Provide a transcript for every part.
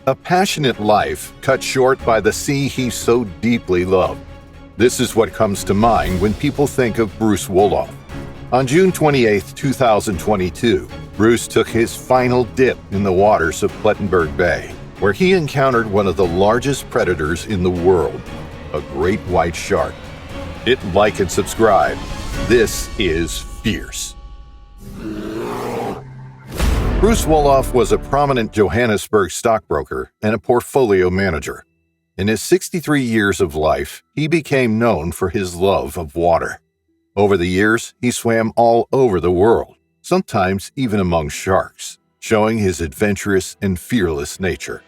A passionate life cut short by the sea he so deeply loved. This is what comes to mind when people think of Bruce Wolov. On June 28, 2022, Bruce took his final dip in the waters of Plettenberg Bay, where he encountered one of the largest predators in the world, a great white shark. Hit like and subscribe. This is Fierce. Bruce Wolov was a prominent Johannesburg stockbroker and a portfolio manager. In his 63 years of life, he became known for his love of water. Over the years, he swam all over the world, sometimes even among sharks, showing his adventurous and fearless nature.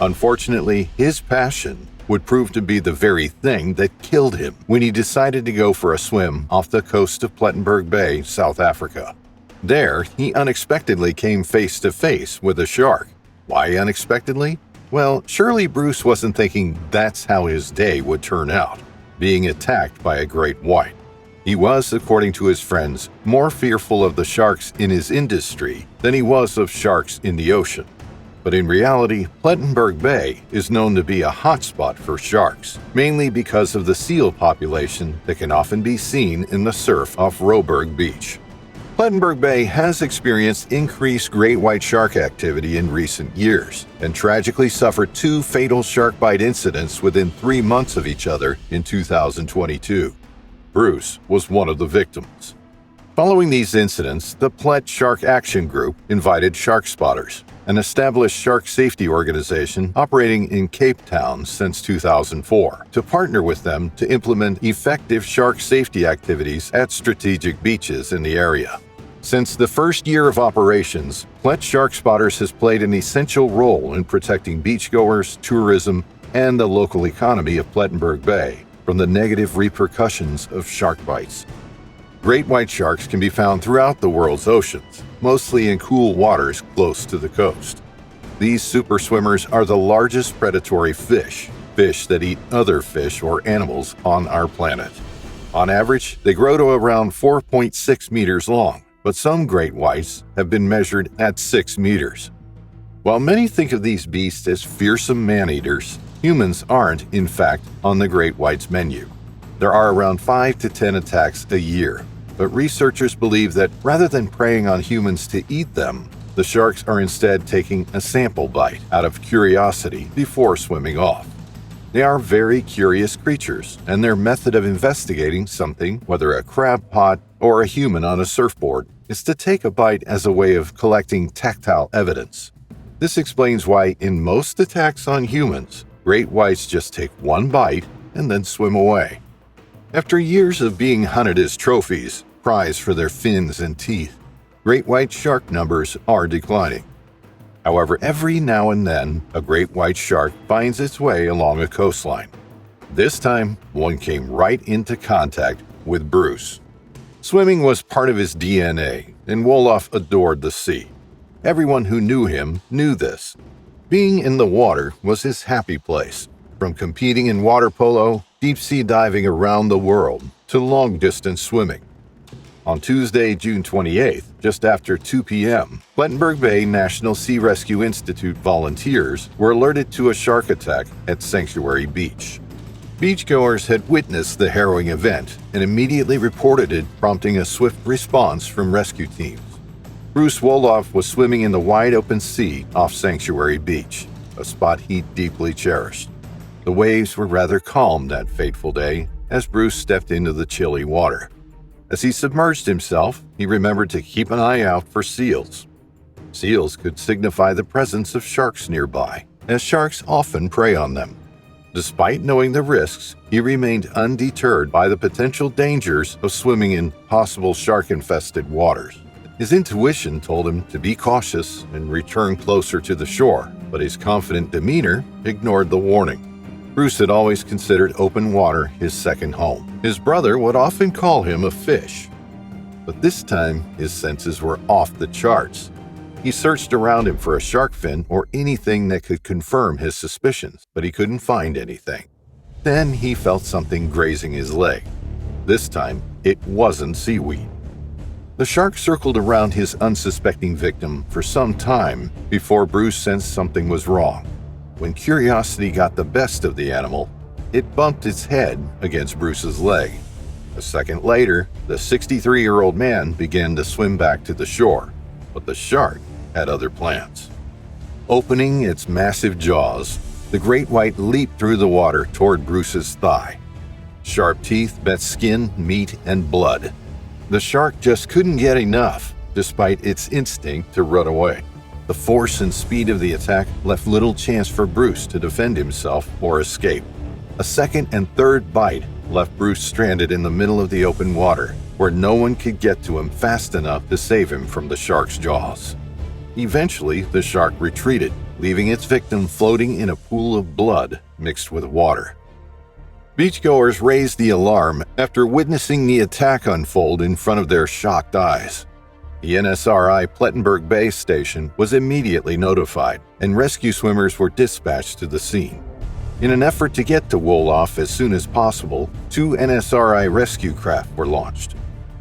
Unfortunately, his passion would prove to be the very thing that killed him when he decided to go for a swim off the coast of Plettenberg Bay, South Africa. There, he unexpectedly came face to face with a shark. Why unexpectedly? Well, surely Bruce wasn't thinking that's how his day would turn out, being attacked by a great white. He was, according to his friends, more fearful of the sharks in his industry than he was of sharks in the ocean. But in reality, Plettenberg Bay is known to be a hotspot for sharks, mainly because of the seal population that can often be seen in the surf off Roberg Beach. Plettenberg Bay has experienced increased great white shark activity in recent years and tragically suffered 2 fatal shark bite incidents within 3 months of each other in 2022. Bruce was one of the victims. Following these incidents, the Plet Shark Action Group invited shark spotters, an established shark safety organization operating in Cape Town since 2004, to partner with them to implement effective shark safety activities at strategic beaches in the area. Since the first year of operations, Plet Shark Spotters has played an essential role in protecting beachgoers, tourism, and the local economy of Plettenberg Bay from the negative repercussions of shark bites. Great white sharks can be found throughout the world's oceans, mostly in cool waters close to the coast. These super swimmers are the largest predatory fish that eat other fish or animals on our planet. On average, they grow to around 4.6 meters long, but some great whites have been measured at 6 meters. While many think of these beasts as fearsome man-eaters, humans aren't, in fact, on the great white's menu. There are around 5 to 10 attacks a year, but researchers believe that rather than preying on humans to eat them, the sharks are instead taking a sample bite out of curiosity before swimming off. They are very curious creatures, and their method of investigating something, whether a crab pot or a human on a surfboard, is to take a bite as a way of collecting tactile evidence. This explains why in most attacks on humans, great whites just take one bite and then swim away. After years of being hunted as trophies, prized for their fins and teeth, great white shark numbers are declining. However, every now and then, a great white shark finds its way along a coastline. This time, one came right into contact with Bruce. Swimming was part of his DNA, and Wolov adored the sea. Everyone who knew him knew this. Being in the water was his happy place, from competing in water polo, deep-sea diving around the world, to long-distance swimming. On Tuesday, June 28th, just after 2 p.m., Plettenberg Bay National Sea Rescue Institute volunteers were alerted to a shark attack at Sanctuary Beach. Beachgoers had witnessed the harrowing event and immediately reported it, prompting a swift response from rescue teams. Bruce Wolov was swimming in the wide-open sea off Sanctuary Beach, a spot he deeply cherished. The waves were rather calm that fateful day as Bruce stepped into the chilly water. As he submerged himself, he remembered to keep an eye out for seals. Seals could signify the presence of sharks nearby, as sharks often prey on them. Despite knowing the risks, he remained undeterred by the potential dangers of swimming in possible shark-infested waters. His intuition told him to be cautious and return closer to the shore, but his confident demeanor ignored the warning. Bruce had always considered open water his second home. His brother would often call him a fish. But this time, his senses were off the charts. He searched around him for a shark fin or anything that could confirm his suspicions, but he couldn't find anything. Then he felt something grazing his leg. This time, it wasn't seaweed. The shark circled around his unsuspecting victim for some time before Bruce sensed something was wrong. When curiosity got the best of the animal, it bumped its head against Bruce's leg. A second later, the 63-year-old man began to swim back to the shore, but the shark had other plans. Opening its massive jaws, the great white leaped through the water toward Bruce's thigh. Sharp teeth met skin, meat, and blood. The shark just couldn't get enough, despite its instinct to run away. The force and speed of the attack left little chance for Bruce to defend himself or escape. A second and third bite left Bruce stranded in the middle of the open water, where no one could get to him fast enough to save him from the shark's jaws. Eventually, the shark retreated, leaving its victim floating in a pool of blood mixed with water. Beachgoers raised the alarm after witnessing the attack unfold in front of their shocked eyes. The NSRI Plettenberg Bay station was immediately notified, and rescue swimmers were dispatched to the scene. In an effort to get to Wolov as soon as possible, 2 NSRI rescue craft were launched.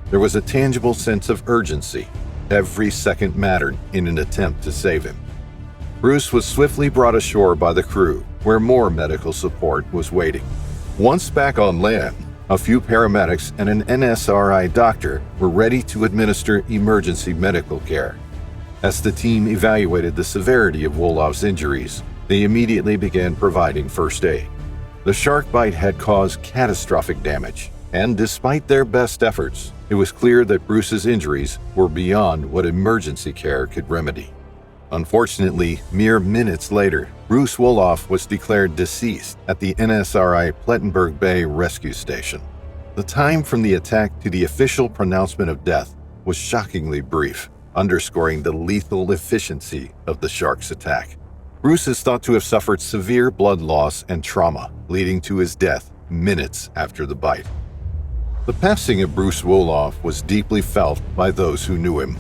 There was a tangible sense of urgency. Every second mattered in an attempt to save him. Bruce was swiftly brought ashore by the crew, where more medical support was waiting. Once back on land, a few paramedics and an NSRI doctor were ready to administer emergency medical care. As the team evaluated the severity of Wolov's injuries, they immediately began providing first aid. The shark bite had caused catastrophic damage, and despite their best efforts, it was clear that Bruce's injuries were beyond what emergency care could remedy. Unfortunately, mere minutes later, Bruce Wolov was declared deceased at the NSRI Plettenberg Bay rescue station. The time from the attack to the official pronouncement of death was shockingly brief, underscoring the lethal efficiency of the shark's attack. Bruce is thought to have suffered severe blood loss and trauma, leading to his death minutes after the bite. The passing of Bruce Wolov was deeply felt by those who knew him.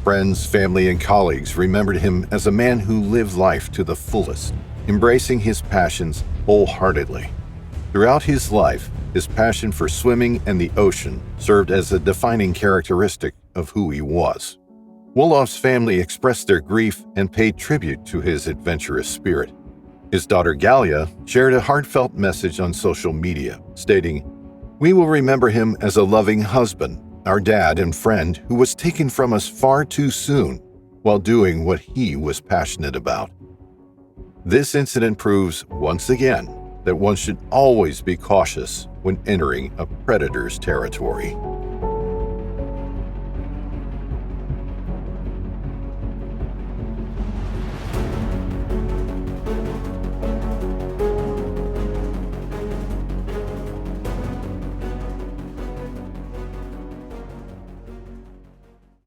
Friends, family, and colleagues remembered him as a man who lived life to the fullest, embracing his passions wholeheartedly. Throughout his life, his passion for swimming and the ocean served as a defining characteristic of who he was. Wolov's family expressed their grief and paid tribute to his adventurous spirit. His daughter Galia shared a heartfelt message on social media, stating, "We will remember him as a loving husband, our dad and friend who was taken from us far too soon while doing what he was passionate about." This incident proves once again that one should always be cautious when entering a predator's territory.